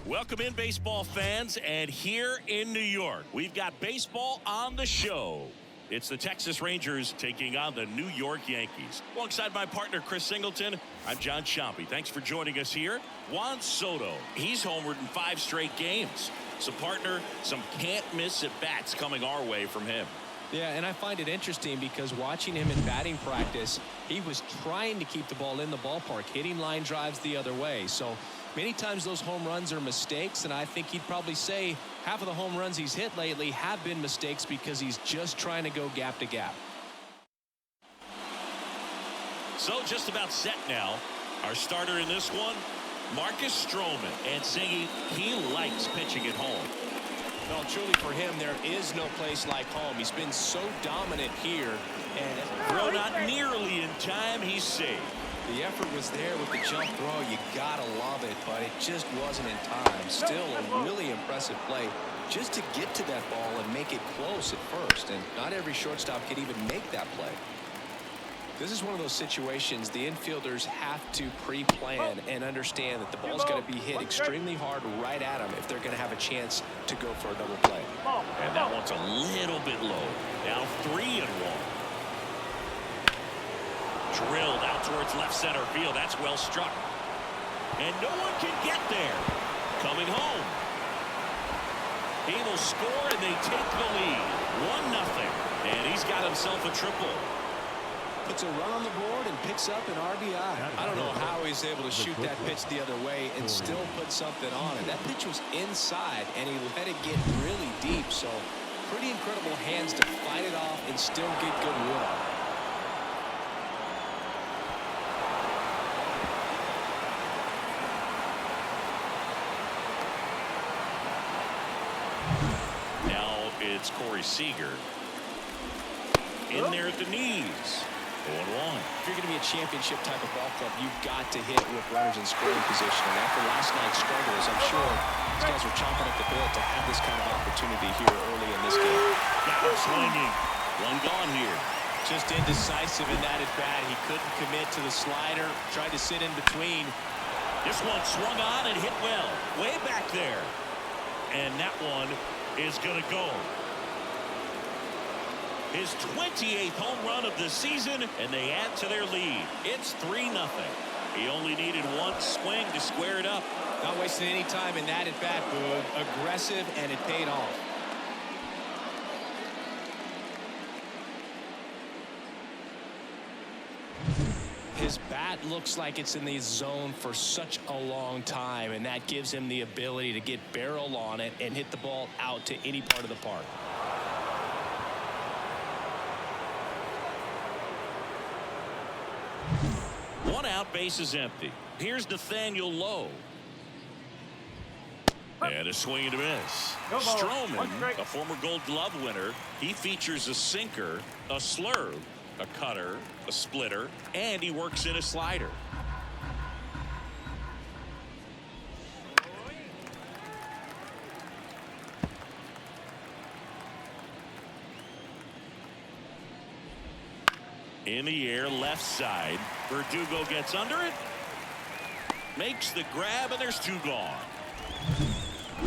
Welcome in, baseball fans, and here in New York, we've got baseball on the show. It's the Texas Rangers taking on the New York Yankees. Alongside my partner, Chris Singleton, I'm John Chompy. Thanks for joining us here. Juan Soto, he's homered in 5 straight games. So, partner, some can't-miss at-bats coming our way from him. Yeah, and I find it interesting because watching him in batting practice, he was trying to keep the ball in the ballpark, hitting line drives the other way. So many times those home runs are mistakes, and I think he'd probably say half of the home runs he's hit lately have been mistakes because he's just trying to go gap to gap. So just about set now. Our starter in this one, Marcus Stroman, and singing he likes pitching at home. No, truly for him, there is no place like home. He's been so dominant here. And throw not nearly in time, he's safe. The effort was there with the jump throw. You gotta love it, but it just wasn't in time. Still a really impressive play just to get to that ball and make it close at first. And not every shortstop can even make that play. This is one of those situations the infielders have to pre-plan and understand that the ball's going to be hit extremely hard right at them if they're going to have a chance to go for a double play. And that one's a little bit low. Now 3-1. Drilled out towards left center field. That's well struck. And no one can get there. Coming home. He will score and they take the lead. 1-0. And he's got himself a triple. Puts a run on the board and picks up an RBI. I don't know how he's able to shoot that pitch the other way and still put something on it. That pitch was inside, and he let it get really deep. So pretty incredible hands to fight it off and still get good wood on it. Now it's Corey Seager. In there at the knees. 0-1. If you're going to be a championship type of ball club, you've got to hit with runners in scoring position. And after last night's struggles, I'm sure these guys were chomping at the bit to have this kind of opportunity here early in this game. Got him swinging. One gone here. Just indecisive in that at bat. He couldn't commit to the slider. Tried to sit in between. This one swung on and hit well. Way back there. And that one is going to go. His 28th home run of the season, and they add to their lead. It's 3-0. He only needed one swing to square it up. Not wasting any time in that at-bat, Boog. Aggressive, and it paid off. His bat looks like it's in the zone for such a long time, and that gives him the ability to get barrel on it and hit the ball out to any part of the park. One out, base is empty. Here's Nathaniel Lowe. And a swing and a miss. Stroman, a former Gold Glove winner, he features a sinker, a slurve, a cutter, a splitter, and he works in a slider. In the air, left side. Verdugo gets under it. Makes the grab, and there's 2 gone.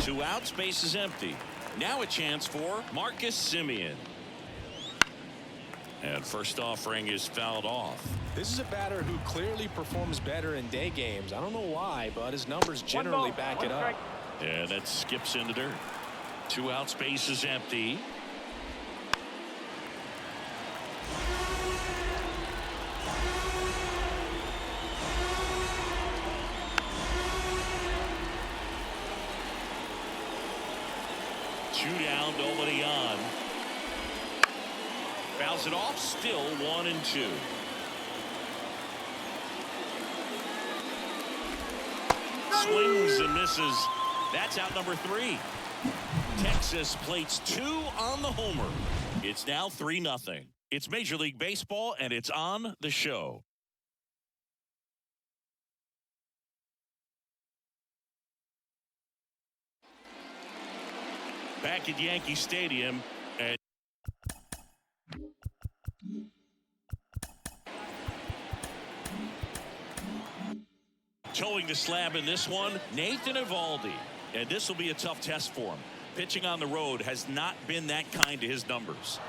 2 outs, base is empty. Now a chance for Marcus Semien. And first offering is fouled off. This is a batter who clearly performs better in day games. I don't know why, but his numbers generally back it up. And that skips into dirt. 2 outs, base is empty. Two down, nobody on. Fouls it off, still 1-2. Swings and misses. That's out number 3. Texas plates 2 on the homer. It's now 3-0. It's Major League Baseball, and it's on the show. Back at Yankee Stadium, and towing the slab in this one, Nathan Eovaldi. And this will be a tough test for him. Pitching on the road has not been that kind to his numbers.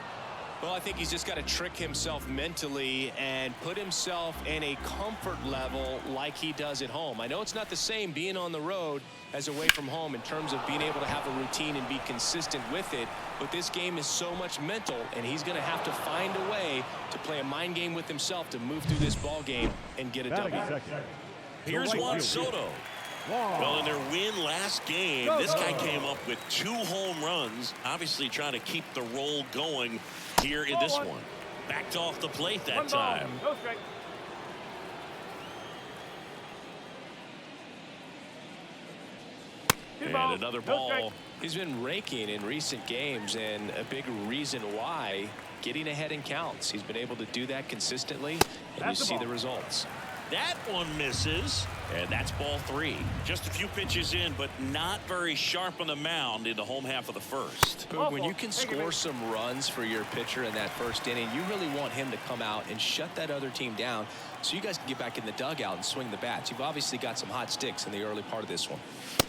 Well, I think he's just got to trick himself mentally and put himself in a comfort level like he does at home. I know it's not the same being on the road as away from home in terms of being able to have a routine and be consistent with it, but this game is so much mental, and he's going to have to find a way to play a mind game with himself to move through this ball game and get a W. Here's Juan Soto. Well, in their win last game, this guy came up with 2 home runs, obviously trying to keep the roll going here in this one. Backed off the plate that time. And another ball. He's been raking in recent games, and a big reason why, getting ahead in counts. He's been able to do that consistently, and you see the results. That one misses, and that's ball 3. Just a few pitches in, but not very sharp on the mound in the home half of the first. But when you can score some runs for your pitcher in that first inning, you really want him to come out and shut that other team down so you guys can get back in the dugout and swing the bats. You've obviously got some hot sticks in the early part of this one.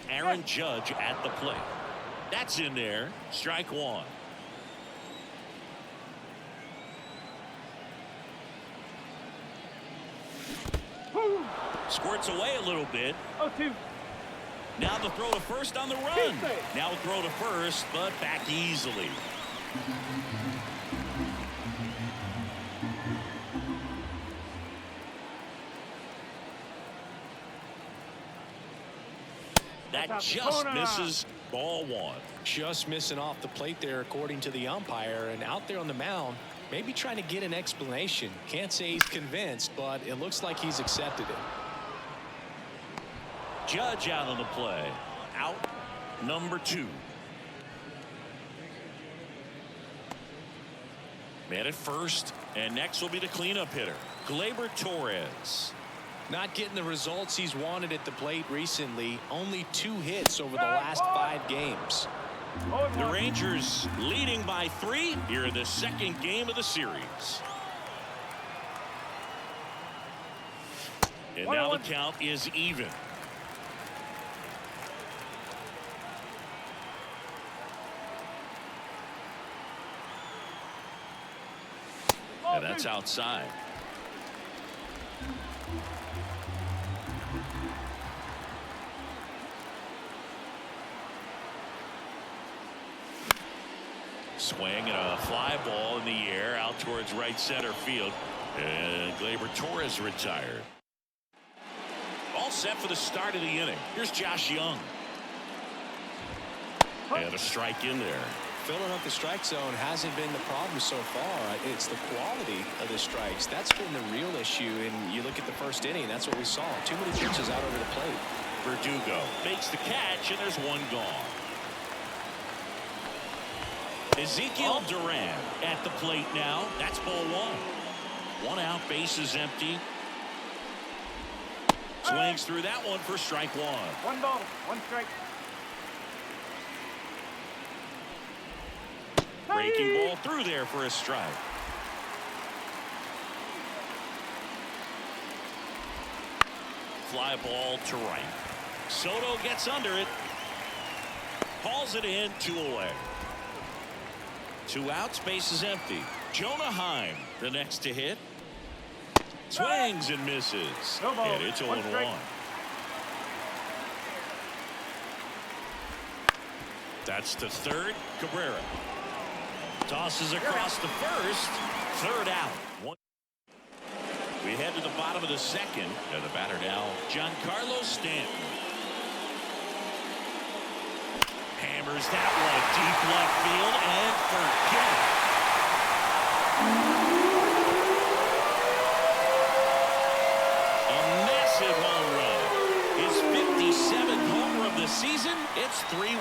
Aaron Judge at the plate. That's in there. Strike 1. Squirts away a little bit. 0-2. Now the throw to first on the run. Now throw to first, but back easily. That just misses. Ball 1. Just missing off the plate there, according to the umpire, and out there on the mound, maybe trying to get an explanation. Can't say he's convinced, but it looks like he's accepted it. Judge out on the play. Out number 2. Man at first, and next will be the cleanup hitter, Gleyber Torres. Not getting the results he's wanted at the plate recently. Only 2 hits over the last 5 games. The Rangers leading by 3 here in the second game of the series. And now the count is even. And that's outside. Swing and a fly ball in the air out towards right center field. And Gleyber Torres retired. All set for the start of the inning. Here's Josh Jung. And a strike in there. Filling up the strike zone hasn't been the problem so far. It's the quality of the strikes. That's been the real issue. And you look at the first inning, that's what we saw. Too many pitches out over the plate. Verdugo makes the catch, and there's one gone. Ezekiel Duran at the plate now. That's ball 1. 1 out, bases empty. Swings through that one for strike 1. 1 ball, 1 strike. Breaking ball through there for a strike. Fly ball to right. Soto gets under it. Hauls it in, 2 away. 2 outs, base is empty. Jonah Heim, the next to hit. Swings and misses. And it's 0-1. That's to third. Cabrera tosses across the first. 3rd out. We head to the bottom of the second. And the batter now, Giancarlo Stanton. Hammers that one deep left field and forget it. A massive home run. His 57th homer of the season. It's 3-1.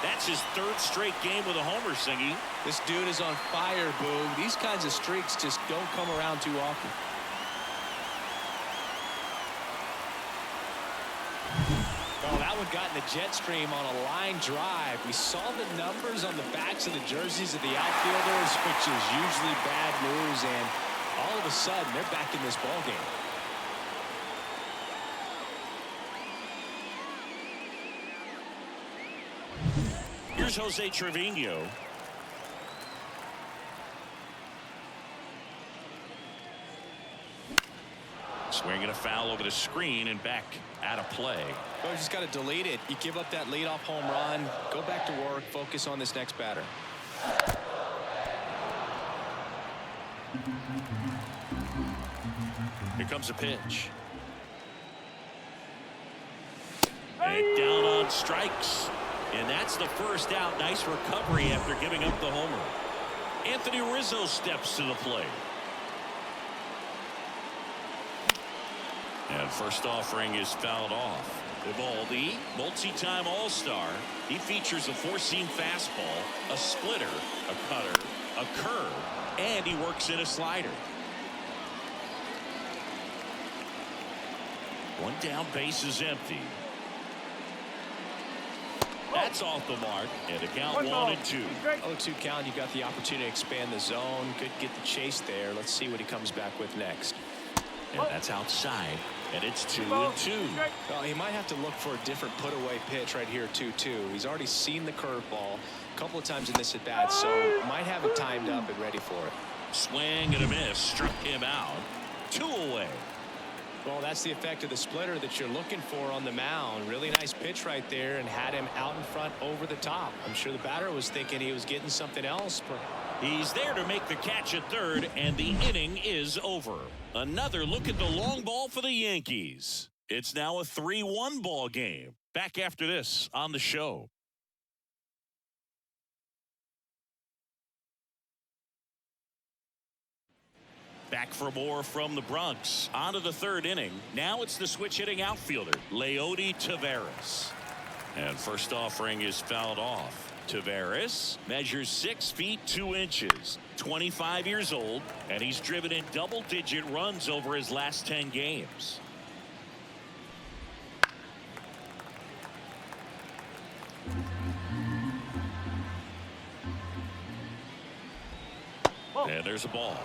That's his 3rd straight game with a homer, Singy. This dude is on fire, Boog. These kinds of streaks just don't come around too often. Oh, that one got in the jet stream on a line drive. We saw the numbers on the backs of the jerseys of the outfielders, which is usually bad news, and all of a sudden they're back in this ball game. Here's Jose Trevino. Swinging a foul over the screen and back out of play. Well, you just got to delete it. You give up that leadoff home run. Go back to work. Focus on this next batter. Here comes a pitch. And down on strikes. And that's the first out. Nice recovery after giving up the homer. Anthony Rizzo steps to the plate. And first offering is fouled off. Evaldi, multi-time All-Star. He features a four-seam fastball, a splitter, a cutter, a curve, and he works in a slider. One down, base is empty. That's off the mark, and a count 1-2. 0-2 count. You got the opportunity to expand the zone. Could get the chase there. Let's see what he comes back with next. And that's outside, and it's 2-2. Well, he might have to look for a different put-away pitch right here, 2-2. He's already seen the curveball a couple of times in this at-bat, so might have it timed up and ready for it. Swing and a miss, struck him out. 2 away. Well, that's the effect of the splitter that you're looking for on the mound. Really nice pitch right there and had him out in front over the top. I'm sure the batter was thinking he was getting something else. He's there to make the catch at third, and the inning is over. Another look at the long ball for the Yankees. It's now a 3-1 ball game. Back after this on the show. Back for more from the Bronx. On to the third inning. Now it's the switch hitting outfielder, Leody Taveras. And first offering is fouled off. Taveras measures 6 feet 2 inches, 25 years old, and he's driven in double-digit runs over his last 10 games. And there's a ball.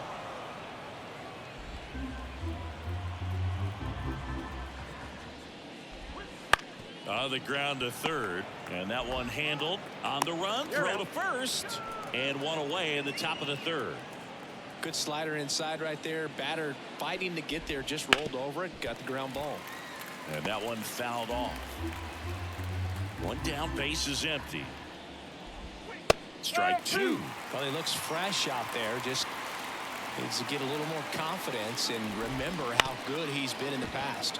On the ground to third, and that one handled on the run. Throw to first, and one away in the top of the third. Good slider inside right there. Batter fighting to get there, just rolled over it, got the ground ball. And that one fouled off. One down, base is empty. Strike 2. Well, he looks fresh out there. Just needs to get a little more confidence and remember how good he's been in the past.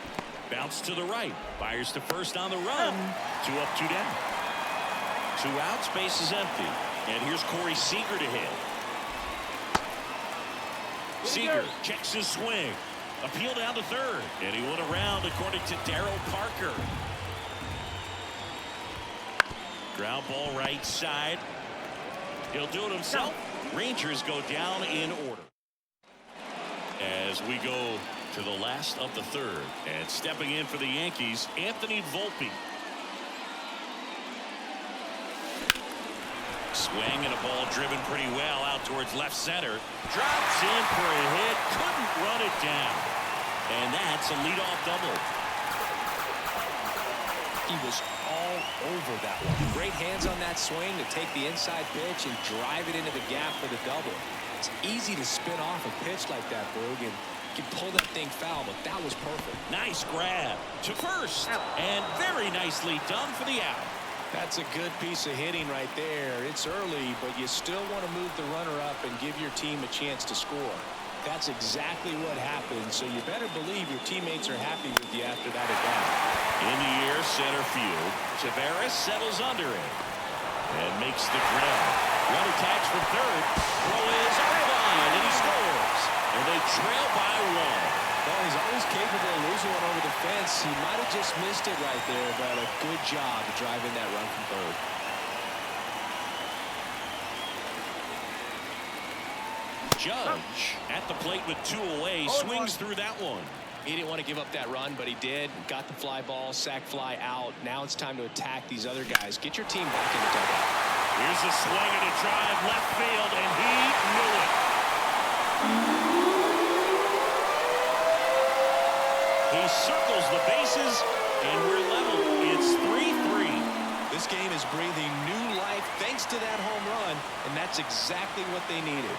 Bounce to the right. Fires to first on the run. 2 up, 2 down. 2 outs, base is empty. And here's Corey Seager to hit. Seager checks his swing. Appeal down to third. And he went around according to Darryl Parker. Ground ball right side. He'll do it himself. Rangers go down in order. As we go to the last of the third, and stepping in for the Yankees, Anthony Volpe. Swing and a ball driven pretty well out towards left center. Drops in for a hit, couldn't run it down. And that's a leadoff double. He was all over that one. Great hands on that swing to take the inside pitch and drive it into the gap for the double. It's easy to spin off a pitch like that, Boog, and you can pull that thing foul, but that was perfect. Nice grab to first, and very nicely done for the out. That's a good piece of hitting right there. It's early, but you still want to move the runner up and give your team a chance to score. That's exactly what happened, so you better believe your teammates are happy with you after that at-bat. In the air, center field. Taveras settles under it and makes the grab. Run attached from third. Throw is offline, and he scores. And they trail by 1. Well, he's always capable of losing one over the fence. He might have just missed it right there, but a good job of driving that run from third. Judge at the plate with 2 away, swings through that one. He didn't want to give up that run, but he did. Got the fly ball, sac fly out. Now it's time to attack these other guys. Get your team back in the dugout. Here's a swing and a drive left field, and he knew it. He circles the bases, and we're level. It's 3-3. This game is breathing new life exactly what they needed.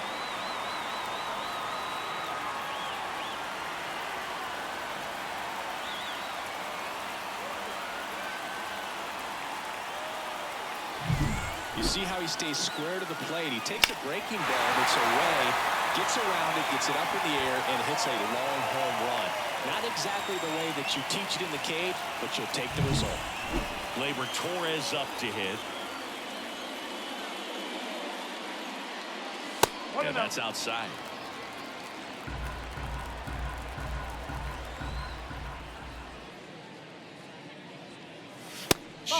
You see how he stays square to the plate. He takes a breaking ball that's away, gets around it, gets it up in the air, and hits a long home run. Not exactly the way that you teach it in the cage, but you'll take the result. Gleyber Torres up to hit. And that's outside.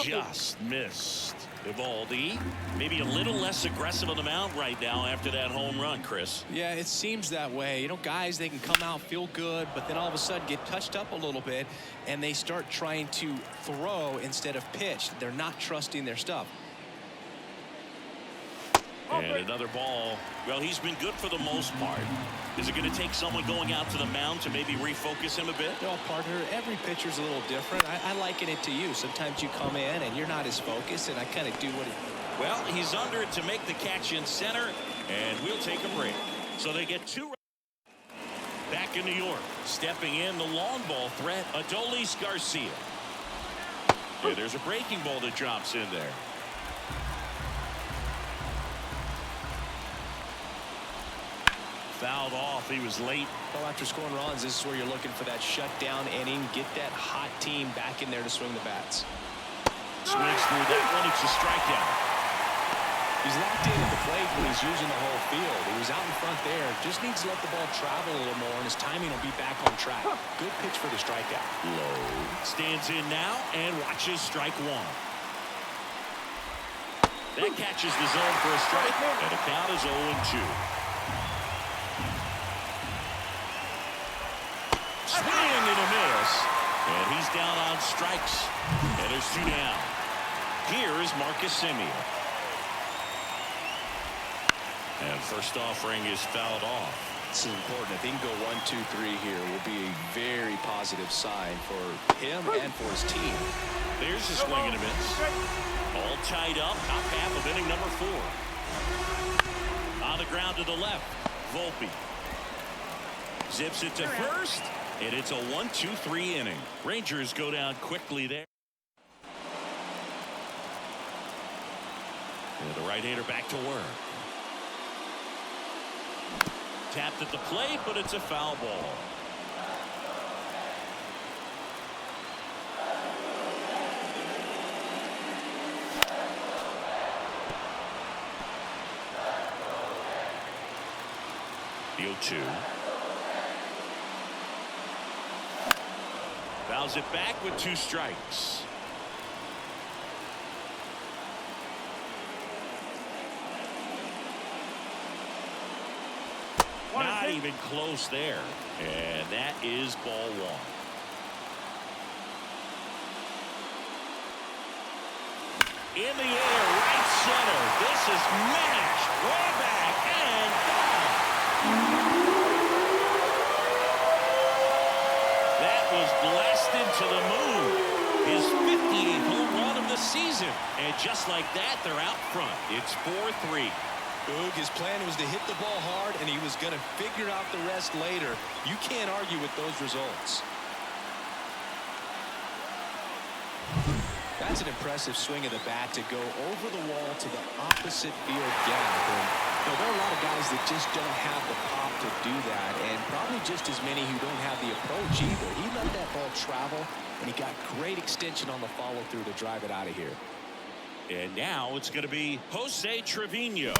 Just missed. Evaldi maybe a little less aggressive on the mound right now after that home run, Chris. Yeah, it seems that way. You know, guys, they can come out, feel good, but then all of a sudden get touched up a little bit, and they start trying to throw instead of pitch. They're not trusting their stuff. And another ball. Well, he's been good for the most part. Is it going to take someone going out to the mound to maybe refocus him a bit? Well, partner, every pitcher's a little different. I liken it to you. Sometimes you come in and you're not as focused, and I kind of do what he... Well, he's under it to make the catch in center, and we'll take a break. So they get two. Back in New York, stepping in the long ball threat, Adolis Garcia. Yeah, there's a breaking ball that drops in there. Fouled off. He was late. Well, after scoring runs, this is where you're looking for that shutdown inning. Get that hot team back in there to swing the bats. Swings through that one. It's a strikeout. He's locked in at the plate when he's using the whole field. He was out in front there. Just needs to let the ball travel a little more, and his timing will be back on track. Good pitch for the strikeout. Low stands in now and watches strike one. That catches the zone for a strike, and the count is 0-2. Swing and a miss, and he's down on strikes, and there's two down. Here is Marcus Semien, and first offering is fouled off. This is important. If he can go 1, 2, 3 here, will be a very positive sign for him and for his team. There's a swing and a miss. All tied up, top half of inning number 4. On the ground to the left, Volpe zips it to first. And it's a 1-2-3 inning. Rangers go down quickly there. And the right-hander back to work. Tapped at the plate, but it's a foul ball. The 0-2. Fouls it back with 2 strikes. Not even close there. And that is ball 1. In the air, right center. This is mashed way back and gone. That was blasted to the moon. His 58th home run of the season. And just like that, they're out front. It's 4-3. Boog, his plan was to hit the ball hard, and he was going to figure out the rest later. You can't argue with those results. That's an impressive swing of the bat to go over the wall to the opposite field gap. And, you know, there are a lot of guys that just don't have the pop to do that, and probably just as many who don't have the approach either. He let that ball travel, and he got great extension on the follow-through to drive it out of here. And now it's going to be Jose Trevino.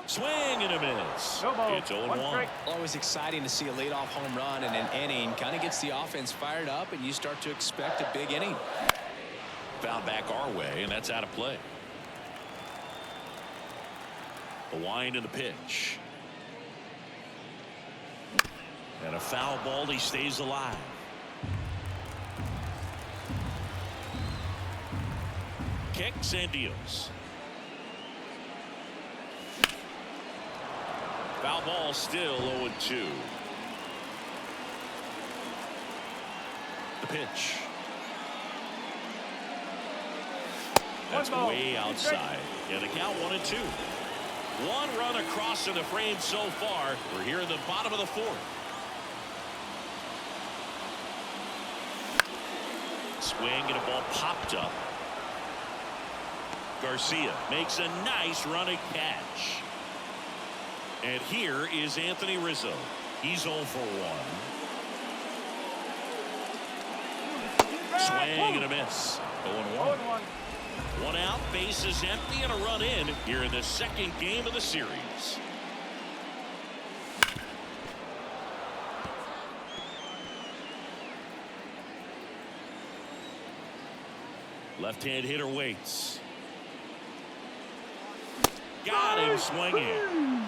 Swing and a miss. It's 0-1. Always exciting to see a leadoff home run in an inning. Kind of gets the offense fired up, and you start to expect a big inning. Foul back our way, and that's out of play. The wind and the pitch. And a foul ball. He stays alive. Kicks and deals. Foul ball still 0-2. The pitch. That's way outside. Yeah, the count 1-2. One run across in the frame so far. We're here in the bottom of the fourth. Swing and a ball popped up. Garcia makes a nice running catch. And here is Anthony Rizzo. He's 0 for 1. Swing and a miss. 0-1. One out, bases empty, and a run in here in the second game of the series. Left-hand hitter waits. Got him swinging.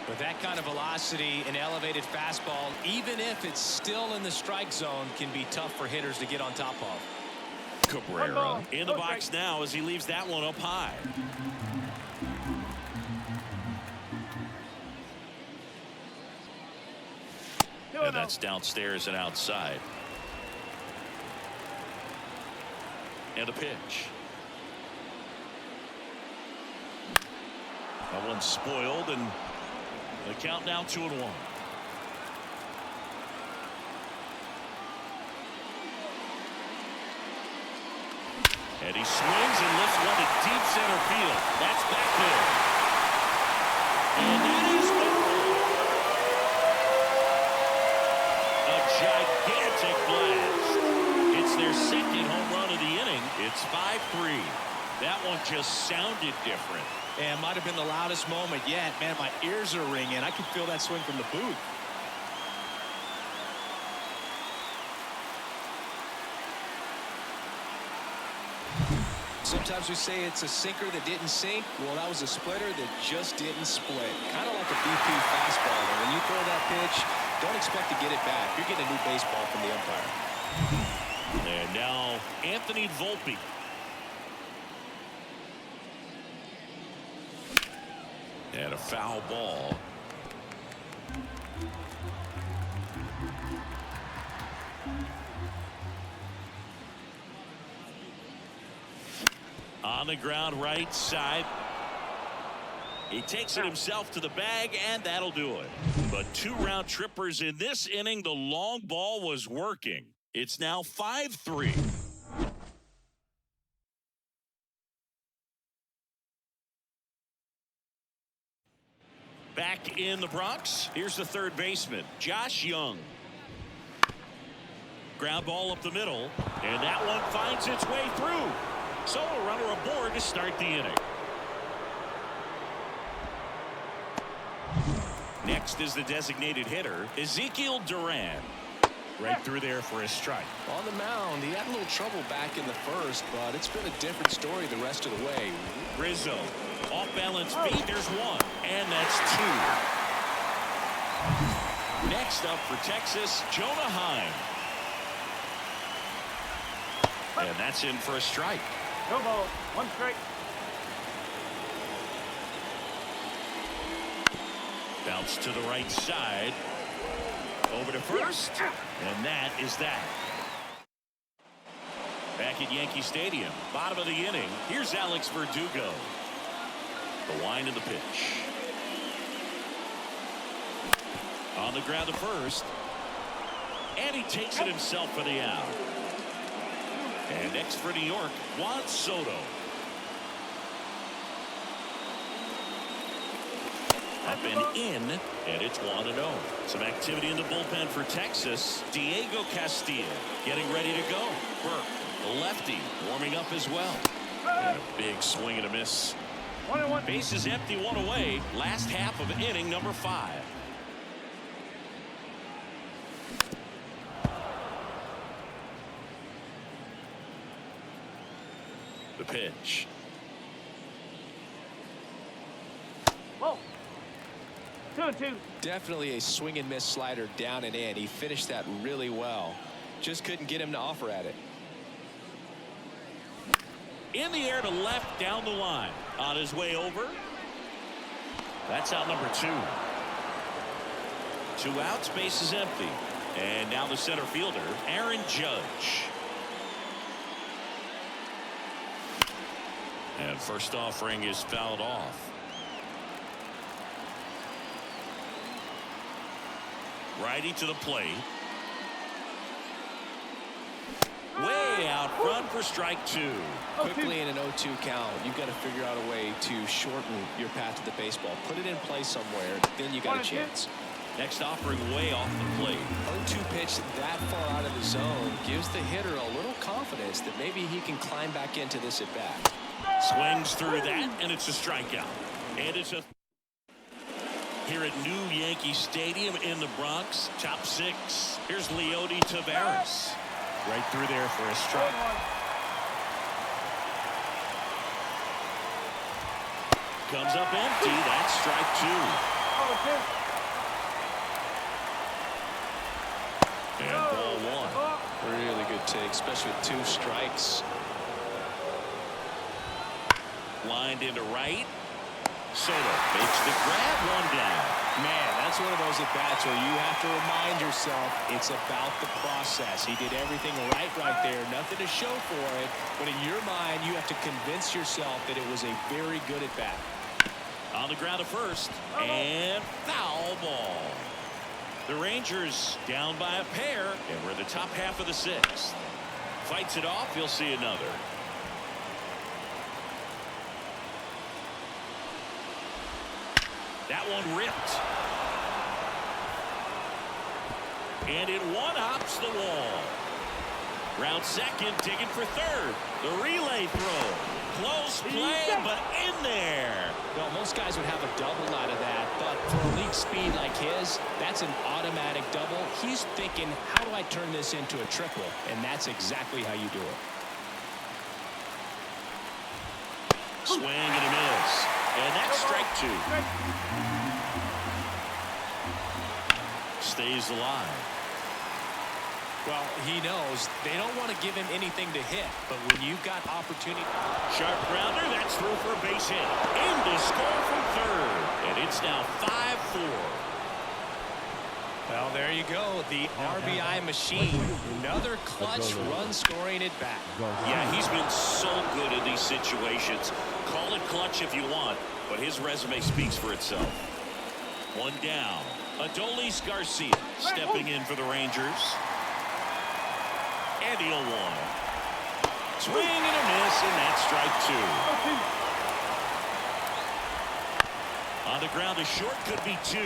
With that kind of velocity, an elevated fastball, even if it's still in the strike zone, can be tough for hitters to get on top of. Cabrera in the box now as he leaves that one up high. And that's downstairs and outside. And a pitch. That one's spoiled, and the count now 2-1. And he swings and lifts one to deep center field. That's back there. And that is a gigantic blast. It's their second home run of the inning. It's 5-3. That one just sounded different. And might have been the loudest moment yet. Man, my ears are ringing. I can feel that swing from the booth. Sometimes we say it's a sinker that didn't sink. Well, that was a splitter that just didn't split. Kind of like a BP fastball. And when you throw that pitch, don't expect to get it back. You're getting a new baseball from the umpire. And now Anthony Volpe. And a foul ball. On the ground right side. He takes it himself to the bag, and that'll do it. But 2 round trippers in this inning. The long ball was working. It's now 5-3. Back in the Bronx, here's the third baseman, Josh Jung. Ground ball up the middle, and that one finds its way through. So a runner aboard to start the inning. Next is the designated hitter, Ezekiel Duran. Right through there for a strike. On the mound, he had a little trouble back in the first, but it's been a different story the rest of the way. Rizzo, off balance feet, there's one, and that's 2. Next up for Texas, Jonah Heim. And that's in for a strike. No ball, 1 strike. Bounce to the right side. Over to first, and that is that. Back at Yankee Stadium, bottom of the inning. Here's Alex Verdugo. The wind of the pitch. On the ground to first. And he takes it himself for the out. And next for New York, Juan Soto. Up and in, and it's 1-0. Some activity in the bullpen for Texas. Diego Castillo getting ready to go. Burke, the lefty, warming up as well. And a big swing and a miss. 1-1. Bases empty, 1 away. Last half of inning number 5. The pitch. Whoa. 2-2. Definitely a swing and miss slider down and in. He finished that really well. Just couldn't get him to offer at it. In the air to left down the line. On his way over. That's out number 2. 2 outs, base is empty. And now the center fielder, Aaron Judge. And first offering is fouled off. Righty to the plate. Way out front for strike 2. Quickly in an 0-2 count, you've got to figure out a way to shorten your path to the baseball. Put it in play somewhere, then you got a chance. Next offering way off the plate. 0-2 pitch that far out of the zone gives the hitter a little confidence that maybe he can climb back into this at bat. Swings through that, and it's a strikeout. And it's a here at New Yankee Stadium in the Bronx. Top 6. Here's Leody Taveras. Right through there for a strike. Comes up empty. That's strike 2. And ball 1. Really good take, especially with 2 strikes. Lined into right. Soto makes the grab. 1 down. Man, that's one of those at-bats where you have to remind yourself it's about the process. He did everything right there. Nothing to show for it. But in your mind, you have to convince yourself that it was a very good at-bat. On the ground to first. And foul ball. The Rangers down by a pair. And we're in the top half of the 6th. Fights it off. You'll see another. That one ripped. And it one-hops the wall. Round second, digging for third. The relay throw. Close play, but in there. Well, most guys would have a double out of that, but for a league speed like his, that's an automatic double. He's thinking, how do I turn this into a triple? And that's exactly how you do it. Swing and a miss. And that's strike 2. Stays alive. Well, he knows they don't want to give him anything to hit, but when you've got opportunity. Sharp grounder, that's through for a base hit. In to score from third. And it's now 5-4. Well, there you go. The RBI machine. Another clutch run scoring at bat. Yeah, he's been so good in these situations. Call it clutch if you want, but his resume speaks for itself. 1 down. Adolis Garcia stepping in for the Rangers. And he'll 1. Swing and a miss, and that's strike 2. On the ground, a short could be 2.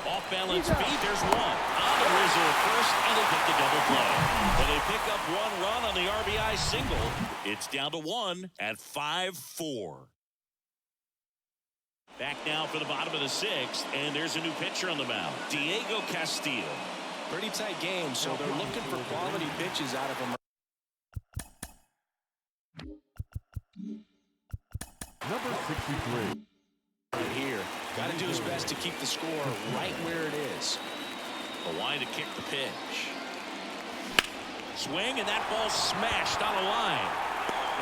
Off balance beat, there's 1. On the Rizzo at first, and they get the double play. But they pick up 1 run on the RBI single. It's down to 1 at 5-4. Back now for the bottom of the 6th, and there's a new pitcher on the mound, Diego Castillo. Pretty tight game, so they're looking for quality pitches out of him. Number 63. Right here. Got to do his best to keep the score right where it is. A line to kick the pitch. Swing, and that ball smashed on a line.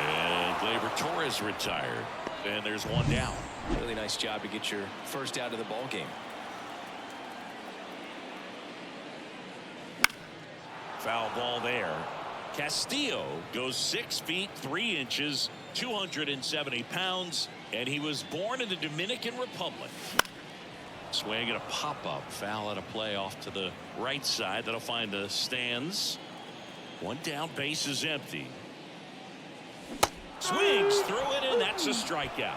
And Gleyber Torres retired. And there's 1 down. Really nice job to get your first out of the ball game. Foul ball there. Castillo goes 6 feet 3 inches, 270 pounds, and he was born in the Dominican Republic. Swing and a pop-up. Foul at a play off to the right side. That'll find the stands. 1 down, base is empty. Swings through it, and that's a strikeout.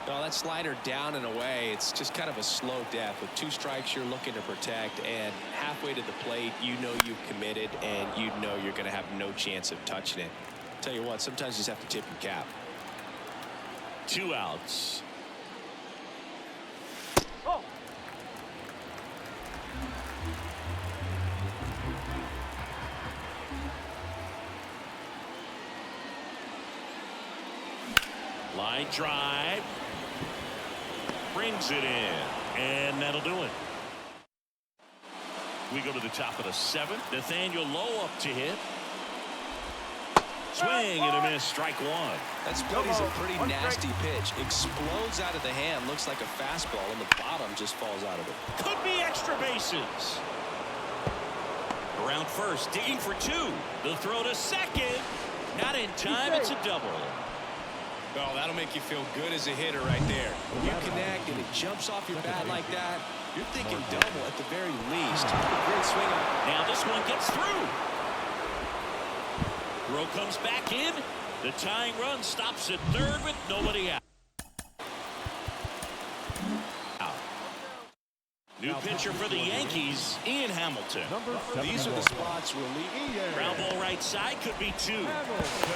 Well, that slider down and away, it's just kind of a slow death. With 2 strikes you're looking to protect, and halfway to the plate you know you've committed and you know you're going to have no chance of touching it. Tell you what, sometimes you just have to tip your cap. 2 outs. Oh. Line drive. Brings it in, and that'll do it. We go to the top of the 7th. Nathaniel Lowe up to hit. Swing and a miss, strike 1. That split is a pretty nasty pitch. Explodes out of the hand, looks like a fastball, and the bottom just falls out of it. Could be extra bases. Around first, digging for 2. The throw to second. Not in time, it's a double. Well, that'll make you feel good as a hitter right there. When you connect and it jumps off your bat like that, You're thinking double at the very least. Great swing. Now this one gets through. Throw comes back in. The tying run stops at third with nobody out. New pitcher for the Yankees, Ian Hamilton. These are the spots where Ground ball right side, could be two.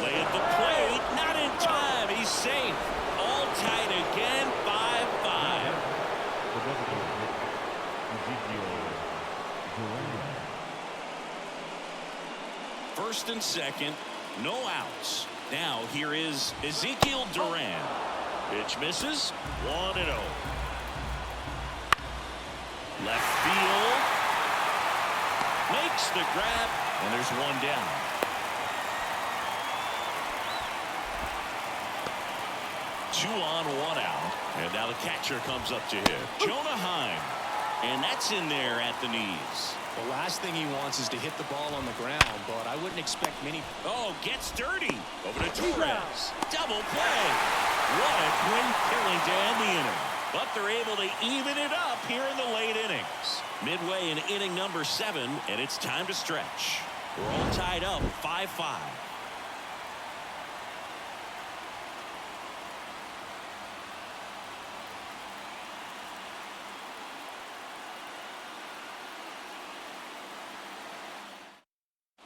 Play at the plate, not in time. He's safe. All tied again, 5-5. First and second, no outs. Now here is Ezekiel Duran. Pitch misses, 1-0. Left field. Makes the grab, and there's one down. Two on, one out. And now the catcher comes up to hit. Jonah Heim. And that's in there at the knees. The last thing he wants is to hit the ball on the ground, but I wouldn't expect many. Oh, gets dirty. Over to Torres. Double play. What a great killing to end the inning. But they're able to even it up here in the late innings. Midway in inning number 7, and it's time to stretch. We're all tied up, 5-5.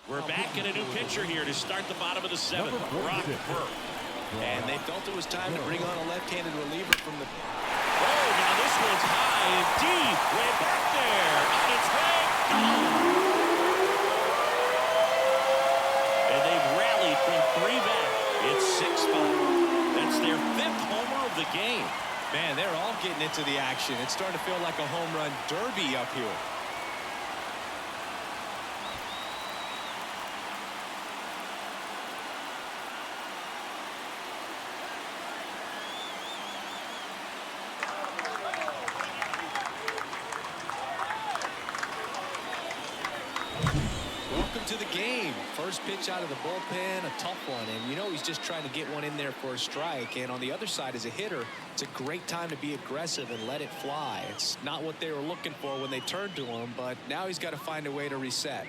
We're back in a new pitcher here to start the bottom of the 7th. Brock Burke. And they felt it was time to bring on a left-handed reliever from the. Oh, now this one's high and deep. Way back there. On its way. Gone. And they've rallied from 3 back. It's 6-5. That's their 5th homer of the game. Man, they're all getting into the action. It's starting to feel like a home run derby up here. To the game. First pitch out of the bullpen, a tough one, and you know he's just trying to get one in there for a strike. And on the other side, as a hitter, it's a great time to be aggressive and let it fly. It's not what they were looking for when they turned to him, but now he's got to find a way to reset.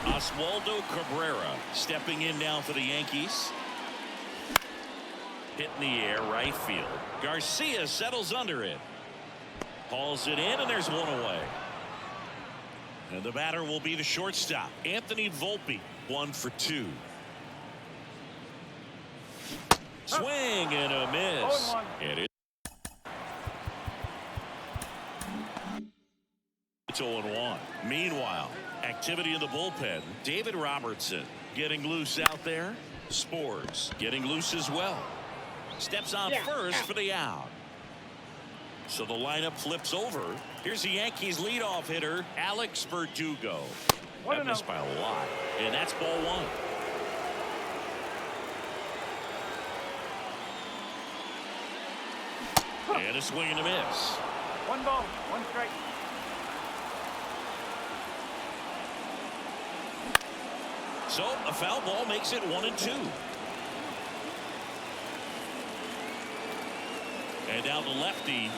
Oswaldo Cabrera stepping in now for the Yankees. Hit in the air, right field. Garcia settles under it. Hauls it in, and there's one away. And the batter will be the shortstop, Anthony Volpe, 1 for 2. Swing and a miss. It is. It's 0-1. Meanwhile, activity in the bullpen. David Robertson getting loose out there. Spores getting loose as well. Steps on first for the out. So the lineup flips over. Here's the Yankees leadoff hitter, Alex Verdugo. That missed by a lot. And that's ball 1. And a swing and a miss. 1 ball, 1 strike. So a foul ball makes it 1-2. And now the lefty.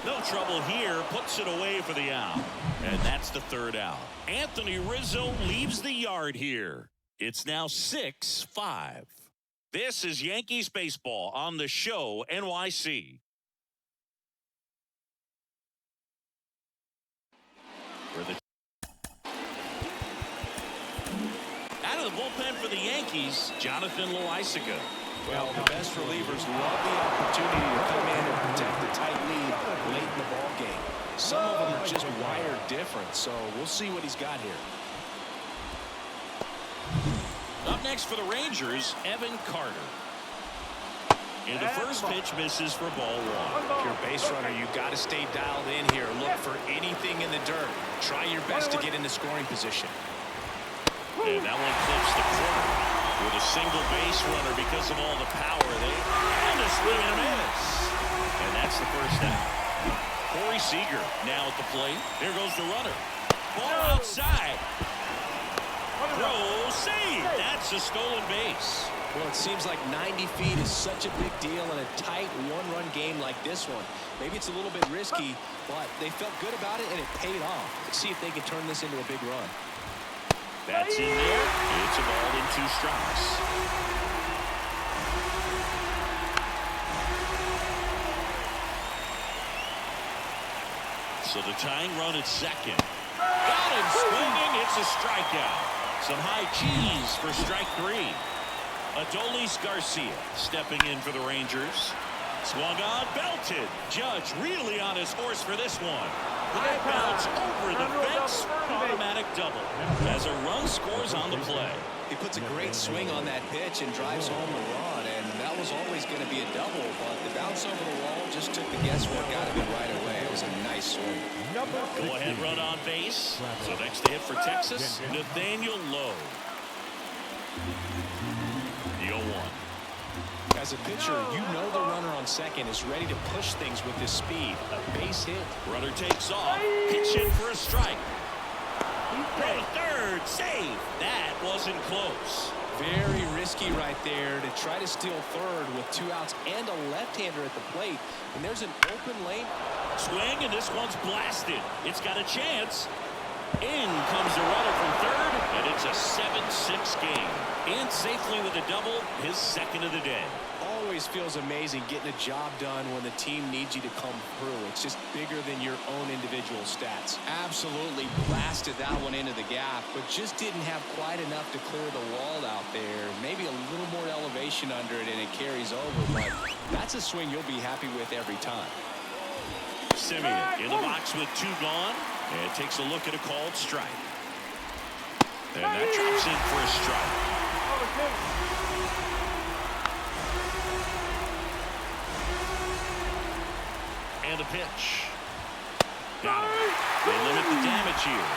No trouble here. Puts it away for the out. And that's the 3rd out. Anthony Rizzo leaves the yard here. It's now 6-5. This is Yankees baseball on the show NYC. Where the out of the bullpen for the Yankees, Jonathan Lowe. Well, the best relievers love the opportunity to come in and protect the tight lead late in the ball game. Some of them are just wired different, so we'll see what he's got here. Up next for the Rangers, Evan Carter. And the first pitch misses for ball 1. If you're a base runner, you've got to stay dialed in here. Look for anything in the dirt. Try your best to get in the scoring position. And that one clips the corner with a single base runner because of all the power. And a swing and a miss. And that's the first out. Corey Seager now at the plate. There goes the runner. Ball outside. throw, save. That's a stolen base. Well, it seems like 90 feet is such a big deal in a tight one-run game like this one. Maybe it's a little bit risky, but they felt good about it, and it paid off. Let's see if they can turn this into a big run. That's in there. It's a ball in 2 strikes. So the tying run at second. Got him swinging. It's a strikeout. Some high cheese for strike 3. Adolis Garcia stepping in for the Rangers. Swung on, belted. Judge really on his horse for this one. High bounce over the fence. Automatic double. As a run scores on the play. He puts a great swing on that pitch and drives home a run, and that was always going to be a double, but the bounce over the wall just took the guesswork out of it right away. It was a nice swing. Go ahead run on base. So next to hit for Texas, Nathaniel Lowe. The 0-1. As a pitcher, you know the runner on second is ready to push things with his speed. A base hit. Runner takes off. Pitch in for a strike. Throw to third. Save. That wasn't close. Very risky right there to try to steal third with 2 outs and a left-hander at the plate. And there's an open lane. Swing, and this one's blasted. It's got a chance. In comes the runner from third, and it's a 7-6 game. In safely with a double, his second of the day. Always feels amazing getting a job done when the team needs you to come through. It's just bigger than your own individual stats. Absolutely blasted that one into the gap, but just didn't have quite enough to clear the wall out there. Maybe a little more elevation under it, and it carries over, but that's a swing you'll be happy with every time. Simeon in the box with 2 gone, and takes a look at a called strike. And that drops in for a strike. And a pitch. Got it. They limit the damage here.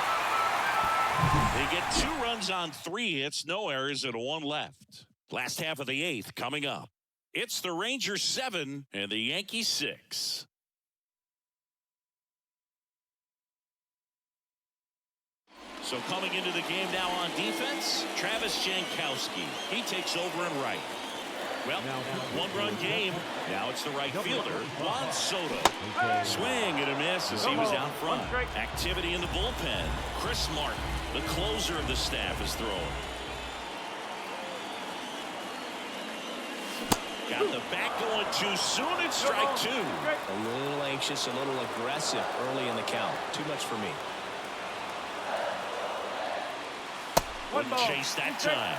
They get 2 runs on 3 hits, no errors, and 1 left. Last half of the 8th coming up. It's the Rangers 7 and the Yankees 6. So coming into the game now on defense, Travis Jankowski. He takes over and right. Well, 1-run game. Now it's the right fielder, Juan Soto. Swing and a miss as he was out front. Activity in the bullpen. Chris Martin, the closer of the staff, is throwing. Got the bat going too soon. It's strike 2. A little anxious, a little aggressive early in the count. Too much for me. Wouldn't chase that time.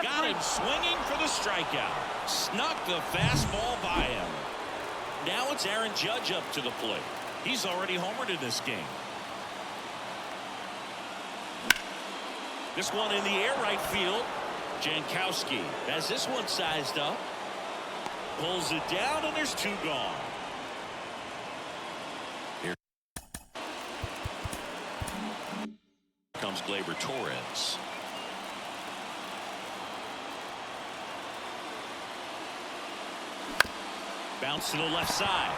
Got him swinging for the strikeout. Snuck the fastball by him. Now it's Aaron Judge up to the plate. He's already homered in this game. This one in the air right field. Jankowski has this one sized up. Pulls it down, and there's 2 gone. Here comes Gleyber Torres. Bounce to the left side.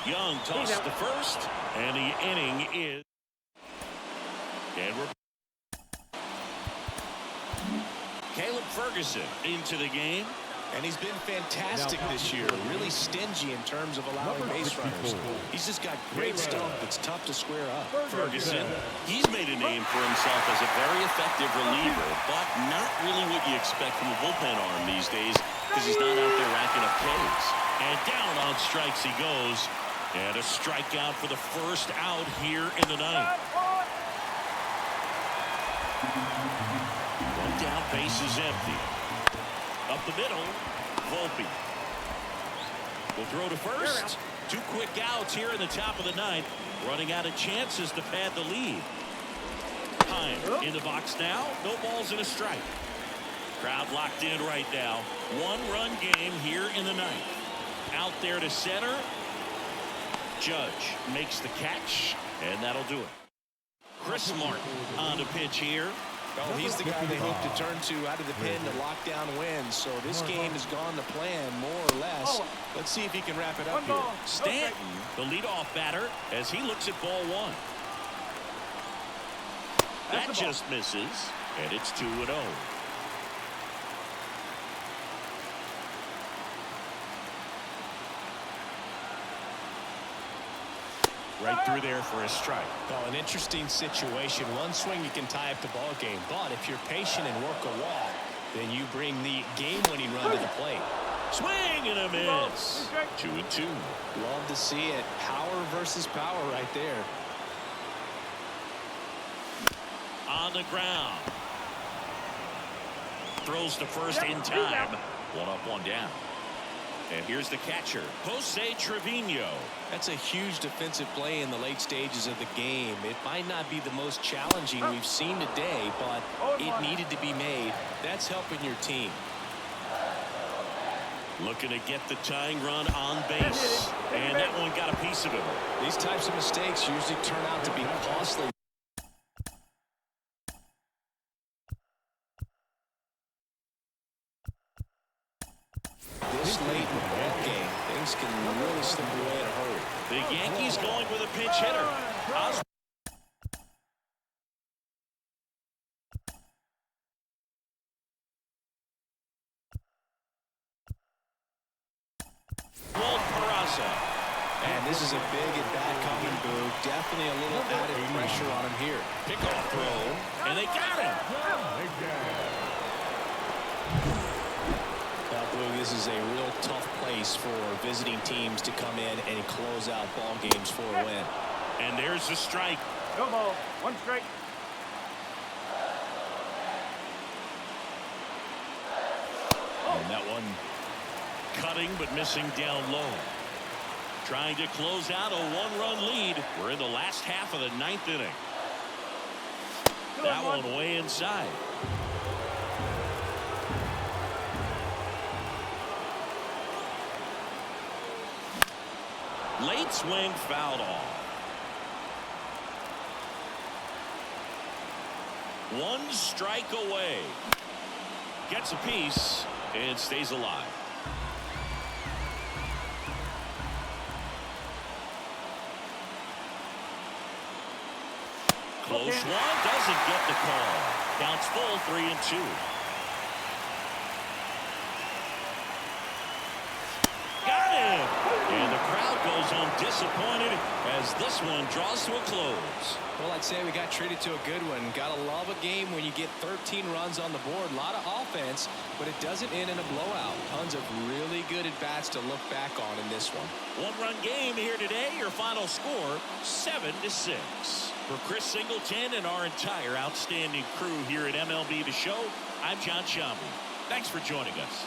Young tossed to first, and the inning is. And we're Caleb Ferguson into the game. And he's been fantastic this year. Really stingy in terms of allowing base runners. He's just got great stuff that's tough to square up. Ferguson, he's made a name for himself as a very effective reliever, but not really what you expect from a bullpen arm these days because he's not out there racking up Ks. And down on strikes he goes. And a strikeout for the first out here in the 9th. One down, base is empty. Up the middle, Volpe will throw to first. 2 quick outs here in the top of the 9th. Running out of chances to pad the lead. Hine in the box now. No balls and a strike. Crowd locked in right now. 1-run game here in the 9th. Out there to center. Judge makes the catch, and that'll do it. Chris Martin on the pitch here. Well, he's the guy they hope to turn to out of the pen to lock down wins. So this game has gone to plan, more or less. Let's see if he can wrap it up here. Stanton, the leadoff batter, as he looks at ball one. That just misses, and it's 2-0. Right through there for a strike. Well, an interesting situation. One swing you can tie up the ball game, but if you're patient and work a walk, then you bring the game-winning run to the plate. Swing and a miss. 2-2. Love to see it. Power versus power right there. On the ground. Throws to first in time. 1 up, 1 down. And here's the catcher, Jose Trevino. That's a huge defensive play in the late stages of the game. It might not be the most challenging we've seen today, but it needed to be made. That's helping your team. Looking to get the tying run on base. And that one got a piece of it. These types of mistakes usually turn out to be costly. This late in the ball game, things can really slip away in a hurry. The Yankees going with a pinch hitter. Oswaldo. And this is a big at-bat coming, Boo. Definitely a little added pressure on him here. Pickoff throw, and they got him. This is a real tough place for visiting teams to come in and close out ball games for a win. And there's the strike. No ball, 1 strike. And that one cutting but missing down low. Trying to close out a 1-run lead. We're in the last half of the 9th inning. That one way inside. Late swing fouled off. 1 strike away. Gets a piece and stays alive. Close one, doesn't get the call. Counts full, 3-2. Got him! And the crowd goes home disappointed as this one draws to a close. Well, I'd say we got treated to a good one. Gotta love a game when you get 13 runs on the board. A lot of offense, but it doesn't end in a blowout. Tons of really good at-bats to look back on in this one. 1-run game here today. Your final score, 7-6. For Chris Singleton and our entire outstanding crew here at MLB The Show, I'm John Shambi. Thanks for joining us.